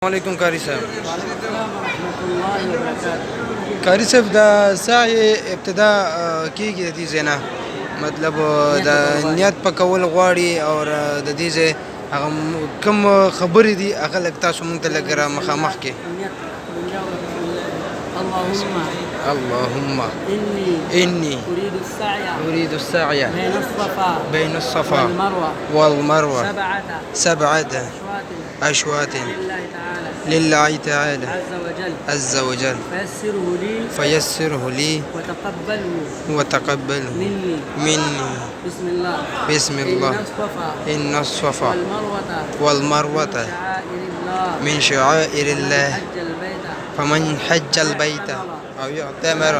علیکم قاری صاحب. وعلیکم السلام ورحمۃ اللہ وبرکاتہ. قاری صاحب د سعی ابتدا کیږي د دې ځای نه، مطلب د نیت پکول غواړي او د دې ځای هغه کوم خبرې دي هغه لږ تاسو مونږ ته لږ را مخامخ کې. اللهم إني أريد السعي بين الصفا والمروة 7 أشواط لله تعالى عز وجل فيسره لي وتقبله مني بسم الله إن الصفا والمروة من شعائر الله فمن حج البيت أو يعتمر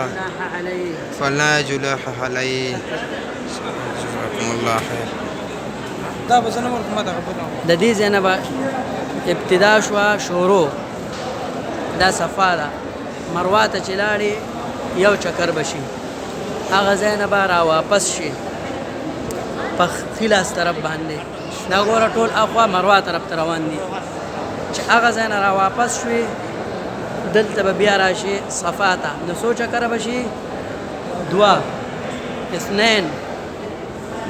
فلا جناح عليه. جزاكم الله خير. دا به زه نه ورکوم، ما دغه بل د دې ځای نه به ابتدا شوه شروع. دا صفا ده، مروه ته چې لاړې یو چکر به شي، هغه ځای نه به را واپس شي په ښي لاس طرف باندې. دا ګوره ټول اخوا مروه طرف ته روان دي. چې هغه ځای نه را واپس شوې دلته به بیا راشي صفا ته، نو څو چکره به شي؟ 2 2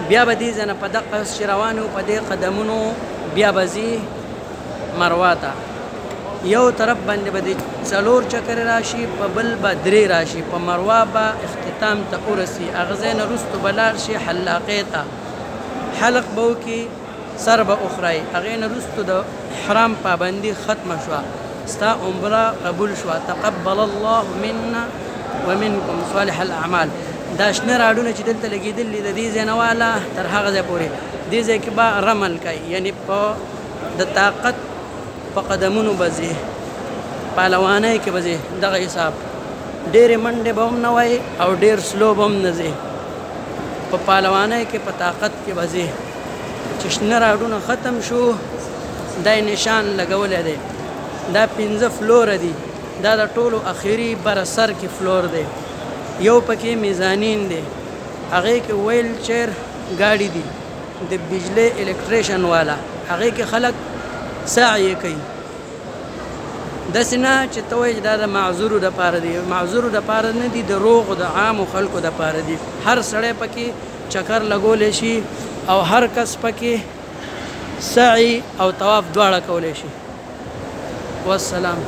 بیا به دې ځای نه په دقه چې روان یو په دې قدمونو بیا به ځي مروه ته. یو طرف باندې به دې 4 چکرې راشي، په بل به 3 راشي. په مروه به اختتام ته ورسي، هغه ځای نه وروستو به لاړ شي حلاقې ته، حلق به وکړي، سر به وخورئ. هغې نه وروستو د احرام پابندي ختمه شوه، ستا عمره قبول شوه. تقبل الله منا ومنکم صالح الاعمال. دا شنه راډونه چې دلته لګېدلي د دې ځای نه واله تر هغه ځای پورې دې ځای کې به رمل کوي، یعنې په د طاقت په قدمونو به ځي، پهلوانۍ کې به ځي. دغه حساب ډېرې منډې به هم نه وایي او ډېر سلو به هم نه ځي، په پهلوانۍ کې په طاقت کې به ځي. چې شنه راډونه ختم شو دا نشان لګولی دی. دا 5 فلوره دي، دا د ټولو اخري بر سر کې فلور دی. یو پکې میزانین دی، هغې کې ویل چیر ګاډي دي د بجلی الکتریشن والا، هغې کې خلک سعی کوي. داسې نه چې ته وایې دا د معذورو دپاره دي، معذورو دپاره نه دي، د روغو د عامو خلکو دپاره دي. هر سړی پکې چکر لګولی شي او هر کس پکې سعی او طواف دواړه کولی شي. والسلام.